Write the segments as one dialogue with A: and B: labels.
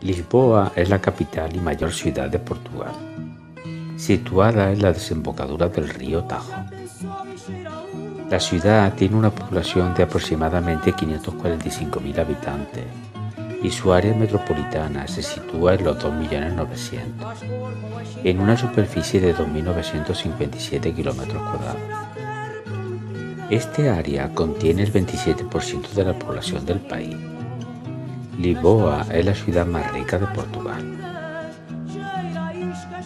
A: Lisboa es la capital y mayor ciudad de Portugal, situada en la desembocadura del río Tajo. La ciudad tiene una población de aproximadamente 545.000 habitantes y su área metropolitana se sitúa en los 2.900.000, en una superficie de 2.957 kilómetros cuadrados. Este área contiene el 27% de la población del país. Lisboa es la ciudad más rica de Portugal.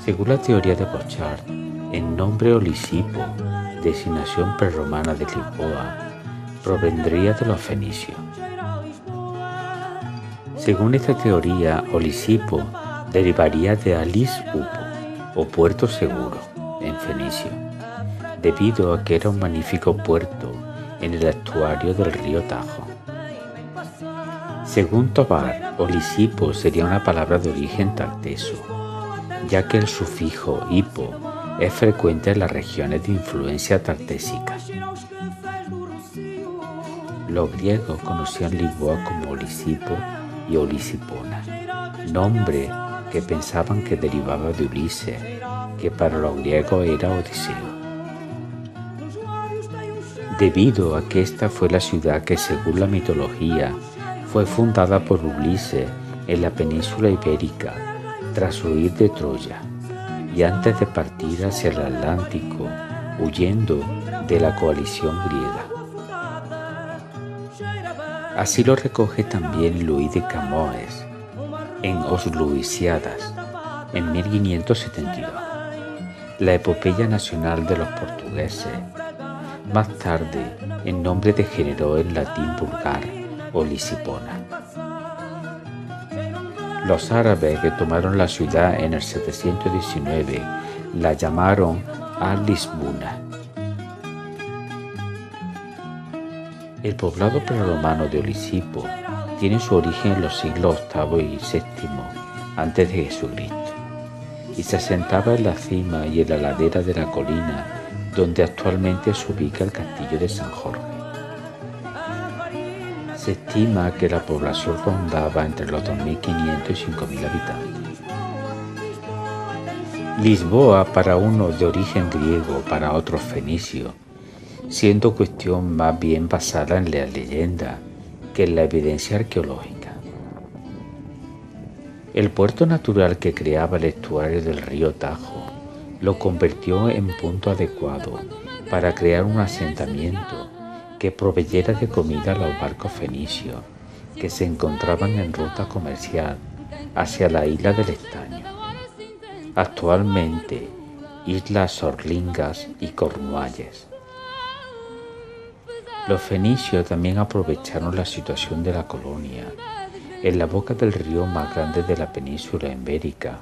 A: Según la teoría de Bochart, el nombre Olisipo, designación prerromana de Lisboa, provendría de los fenicios. Según esta teoría, Olisipo derivaría de Alis Upo, o puerto seguro, en fenicio, debido a que era un magnífico puerto en el estuario del río Tajo. Según Tobar, Olisipo sería una palabra de origen tarteso, ya que el sufijo hipo es frecuente en las regiones de influencia tartésica. Los griegos conocían Lisboa como Olisipo y Olisipona, nombre que pensaban que derivaba de Ulises, que para los griegos era Odiseo. Debido a que esta fue la ciudad que, según la mitología, fue fundada por Ulises en la península ibérica tras huir de Troya y antes de partir hacia el Atlántico huyendo de la coalición griega. Así lo recoge también Luis de Camões en Os Luisiadas en 1572, la epopeya nacional de los portugueses. Más tarde, el nombre degeneró en latín vulgar o Lisipona. Los árabes que tomaron la ciudad en el 719 la llamaron Al-Lisbuna. El poblado prerromano de Olisipo tiene su origen en los siglos VIII y VII antes de Jesucristo y se asentaba en la cima y en la ladera de la colina donde actualmente se ubica el castillo de San Jorge. Se estima que la población rondaba entre los 2.500 y 5.000 habitantes. Lisboa para unos de origen griego, para otros fenicio, siendo cuestión más bien basada en la leyenda que en la evidencia arqueológica. El puerto natural que creaba el estuario del río Tajo lo convirtió en punto adecuado para crear un asentamiento que proveyera de comida a los barcos fenicios que se encontraban en ruta comercial hacia la isla del Estaño, actualmente Islas Sorlingas y Cornualles. Los fenicios también aprovecharon la situación de la colonia en la boca del río más grande de la península ibérica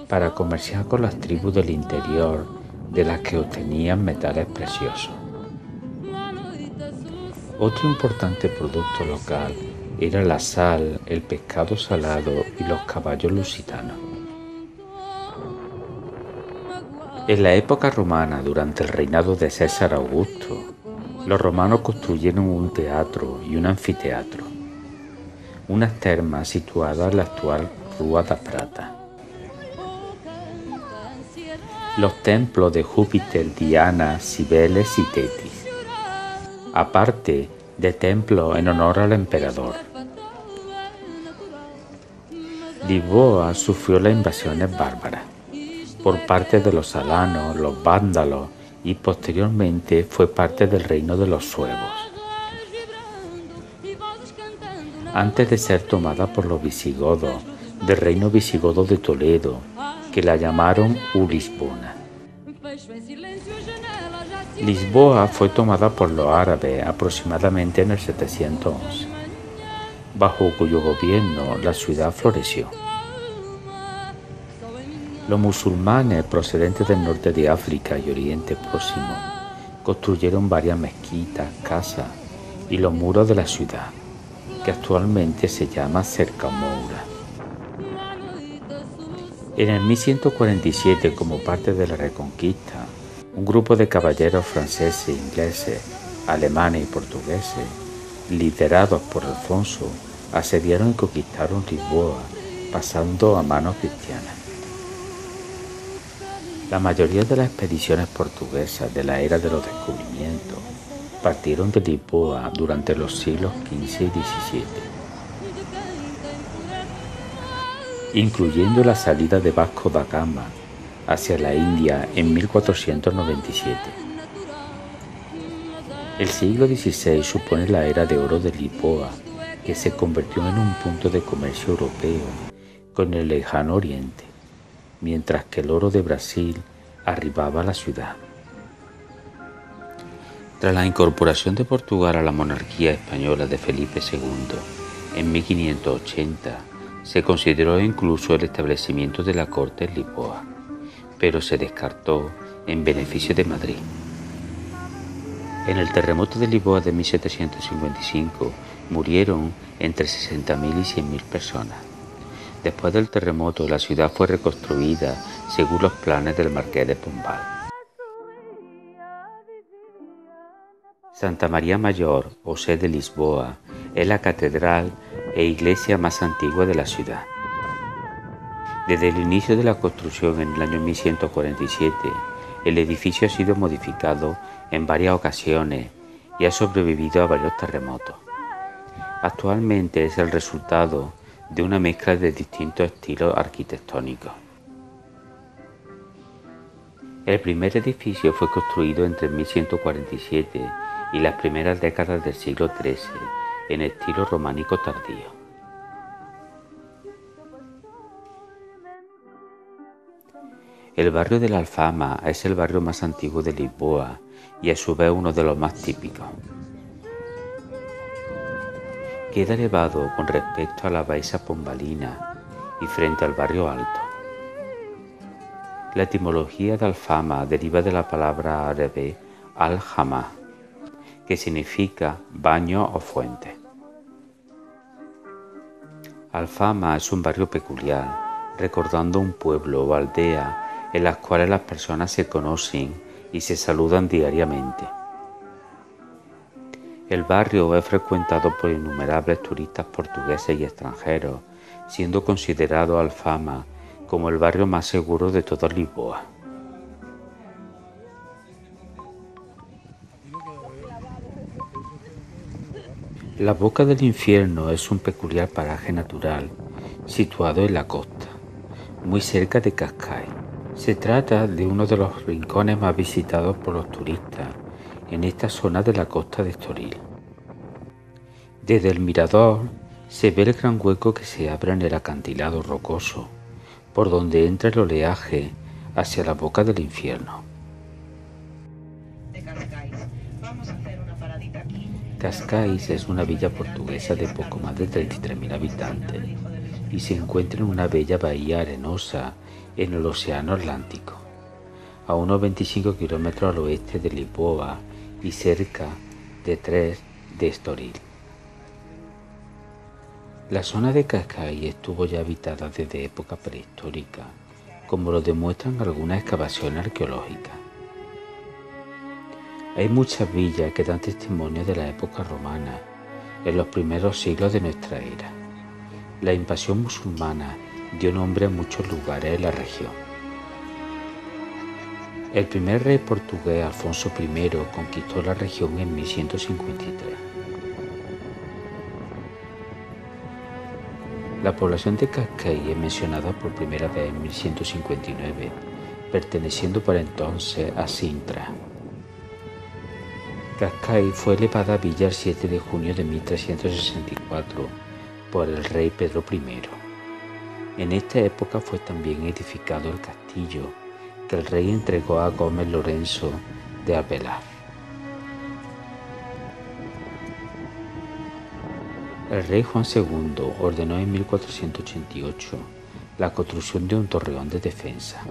A: para comerciar con las tribus del interior de las que obtenían metales preciosos. Otro importante producto local era la sal, el pescado salado y los caballos lusitanos. En la época romana, durante el reinado de César Augusto, los romanos construyeron un teatro y un anfiteatro, unas termas situadas en la actual Rua da Prata. Los templos de Júpiter, Diana, Cibeles y Tetis, aparte de templos en honor al emperador. Lisboa sufrió las invasiones bárbaras por parte de los alanos, los vándalos y posteriormente fue parte del reino de los suevos, antes de ser tomada por los visigodos del reino visigodo de Toledo, que la llamaron Ulisbona. Lisboa fue tomada por los árabes aproximadamente en el 711, bajo cuyo gobierno la ciudad floreció. Los musulmanes procedentes del norte de África y Oriente Próximo construyeron varias mezquitas, casas y los muros de la ciudad, que actualmente se llama Cerca Moura. En el 1147, como parte de la Reconquista, un grupo de caballeros franceses, ingleses, alemanes y portugueses, liderados por Alfonso, asediaron y conquistaron Lisboa pasando a manos cristianas. La mayoría de las expediciones portuguesas de la era de los descubrimientos partieron de Lisboa durante los siglos XV y XVII, incluyendo la salida de Vasco da Gama hacia la India en 1497. El siglo XVI supone la era de oro de Lisboa, que se convirtió en un punto de comercio europeo con el lejano oriente, mientras que el oro de Brasil arribaba a la ciudad. Tras la incorporación de Portugal a la monarquía española de Felipe II en 1580, se consideró incluso el establecimiento de la corte en Lisboa, pero se descartó en beneficio de Madrid. En el terremoto de Lisboa de 1755 murieron entre 60.000 y 100.000 personas. Después del terremoto, la ciudad fue reconstruida según los planes del Marqués de Pombal. Santa María Mayor, o Sé de Lisboa, es la catedral e iglesia más antigua de la ciudad. Desde el inicio de la construcción en el año 1147, el edificio ha sido modificado en varias ocasiones y ha sobrevivido a varios terremotos. Actualmente es el resultado de una mezcla de distintos estilos arquitectónicos. El primer edificio fue construido entre 1147 y las primeras décadas del siglo XIII, en estilo románico tardío. El barrio de la Alfama es el barrio más antiguo de Lisboa y a su vez uno de los más típicos. Queda elevado con respecto a la Baixa Pombalina y frente al barrio alto. La etimología de Alfama deriva de la palabra árabe al-Hamma, que significa baño o fuente. Alfama es un barrio peculiar, recordando un pueblo o aldea en las cuales las personas se conocen y se saludan diariamente. El barrio es frecuentado por innumerables turistas portugueses y extranjeros, siendo considerado Alfama como el barrio más seguro de toda Lisboa. La Boca del Infierno es un peculiar paraje natural situado en la costa, muy cerca de Cascais. Se trata de uno de los rincones más visitados por los turistas en esta zona de la costa de Estoril. Desde el mirador se ve el gran hueco que se abre en el acantilado rocoso, por donde entra el oleaje hacia la Boca del Infierno. Cascais es una villa portuguesa de poco más de 33.000 habitantes y se encuentra en una bella bahía arenosa en el Océano Atlántico, a unos 25 kilómetros al oeste de Lisboa y cerca de 3 de Estoril. La zona de Cascais estuvo ya habitada desde época prehistórica, como lo demuestran algunas excavaciones arqueológicas. Hay muchas villas que dan testimonio de la época romana, en los primeros siglos de nuestra era. La invasión musulmana dio nombre a muchos lugares en la región. El primer rey portugués, Alfonso I, conquistó la región en 1153. La población de Cascais es mencionada por primera vez en 1159, perteneciendo por entonces a Sintra. Cascais fue elevada a villa el 7 de junio de 1364 por el rey Pedro I. En esta época fue también edificado el castillo que el rey entregó a Gómez Lorenzo de Arbeláez. El rey Juan II ordenó en 1488 la construcción de un torreón de defensa.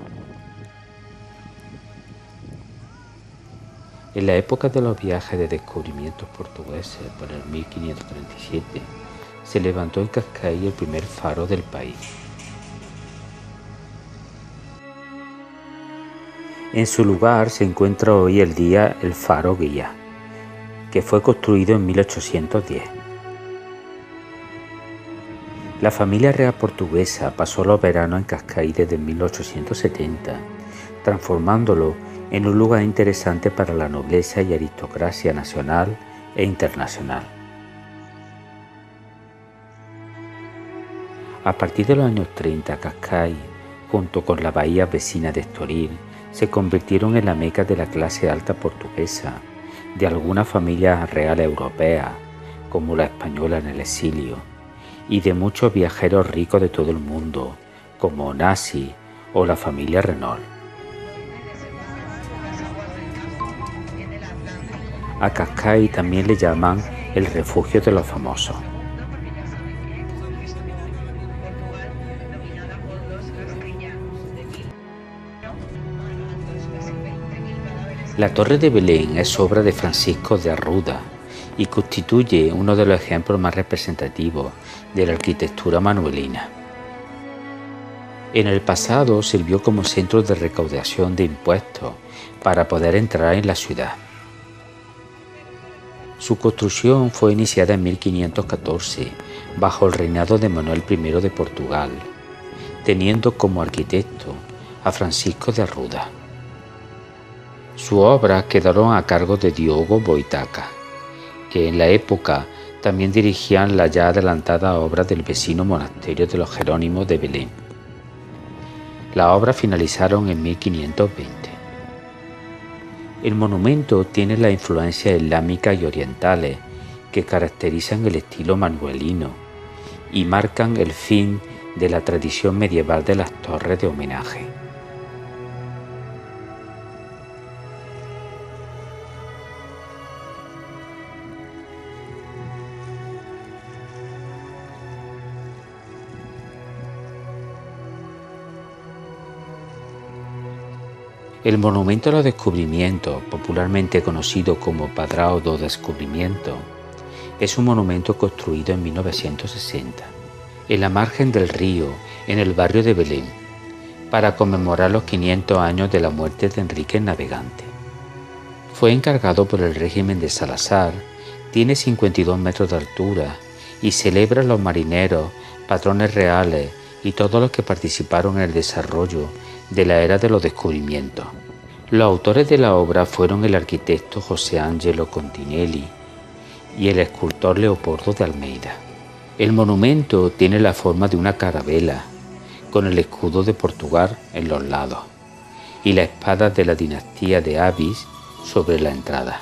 A: En la época de los viajes de descubrimientos portugueses, por el 1537, se levantó en Cascais el primer faro del país. En su lugar se encuentra hoy el día el faro Guía, que fue construido en 1810. La familia real portuguesa pasó los veranos en Cascais desde 1870, transformándolo en un lugar interesante para la nobleza y aristocracia nacional e internacional. A partir de los años 30, Cascais, junto con la bahía vecina de Estoril, se convirtieron en la meca de la clase alta portuguesa, de algunas familias reales europeas, como la española en el exilio, y de muchos viajeros ricos de todo el mundo, como Onassis o la familia Renault. A Cascais también le llaman el refugio de los famosos. La Torre de Belén es obra de Francisco de Arruda y constituye uno de los ejemplos más representativos de la arquitectura manuelina. En el pasado sirvió como centro de recaudación de impuestos para poder entrar en la ciudad. Su construcción fue iniciada en 1514 bajo el reinado de Manuel I de Portugal, teniendo como arquitecto a Francisco de Arruda. Sus obras quedaron a cargo de Diogo Boitaca, que en la época también dirigían la ya adelantada obra del vecino monasterio de los Jerónimos de Belén. Las obras finalizaron en 1520. El monumento tiene las influencias islámicas y orientales que caracterizan el estilo manuelino y marcan el fin de la tradición medieval de las torres de homenaje. El Monumento a los Descubrimientos, popularmente conocido como Padrao do Descobrimento, es un monumento construido en 1960, en la margen del río, en el barrio de Belén, para conmemorar los 500 años de la muerte de Enrique el Navegante. Fue encargado por el régimen de Salazar, tiene 52 metros de altura y celebra a los marineros, patrones reales y todos los que participaron en el desarrollo de la era de los descubrimientos. Los autores de la obra fueron el arquitecto José Angelo Continelli y el escultor Leopoldo de Almeida. El monumento tiene la forma de una carabela, con el escudo de Portugal en los lados y la espada de la dinastía de Avis sobre la entrada.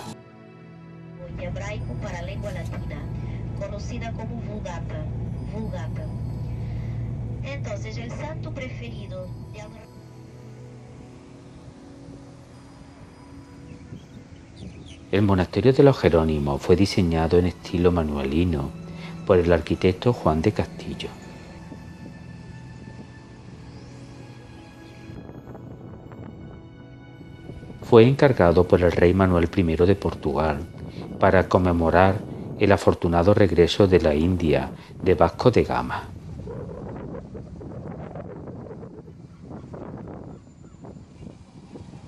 B: Hebraico para lengua latina, conocida como Vulgata. Entonces, el santo preferido de
A: El monasterio de los Jerónimos fue diseñado en estilo manuelino por el arquitecto Juan de Castillo. Fue encargado por el rey Manuel I de Portugal para conmemorar el afortunado regreso de la India de Vasco de Gama.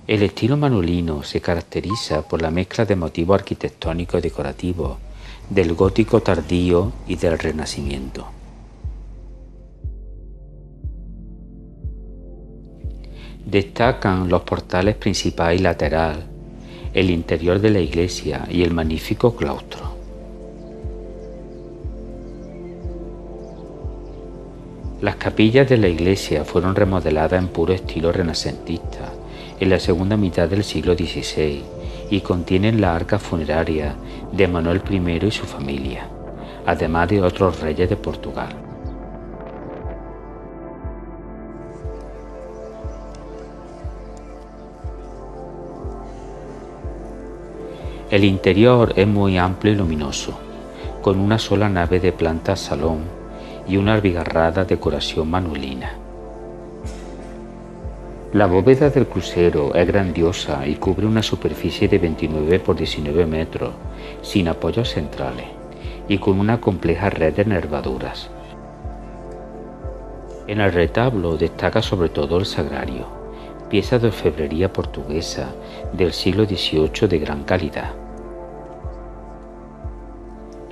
A: El estilo manuelino se caracteriza por la mezcla de motivos arquitectónicos y decorativos del gótico tardío y del Renacimiento. Destacan los portales principal y lateral, el interior de la iglesia y el magnífico claustro. Las capillas de la iglesia fueron remodeladas en puro estilo renacentista en la segunda mitad del siglo XVI y contienen la arca funeraria de Manuel I y su familia, además de otros reyes de Portugal. El interior es muy amplio y luminoso, con una sola nave de planta salón y una abigarrada decoración manuelina. La bóveda del crucero es grandiosa y cubre una superficie de 29 por 19 metros, sin apoyos centrales y con una compleja red de nervaduras. En el retablo destaca sobre todo el sagrario, pieza de orfebrería portuguesa del siglo XVIII de gran calidad.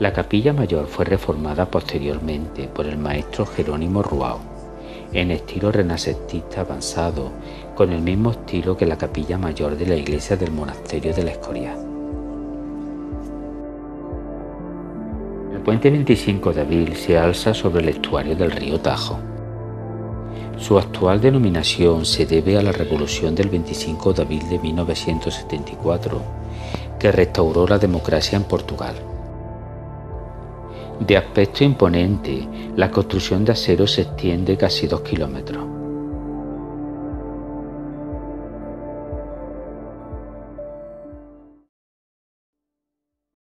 A: La capilla mayor fue reformada posteriormente por el maestro Jerónimo Ruao, en estilo renacentista avanzado, con el mismo estilo que la capilla mayor de la iglesia del monasterio del Escorial. El puente 25 de abril se alza sobre el estuario del río Tajo. Su actual denominación se debe a la revolución del 25 de abril de 1974, que restauró la democracia en Portugal. De aspecto imponente, la construcción de acero se extiende casi 2 kilómetros.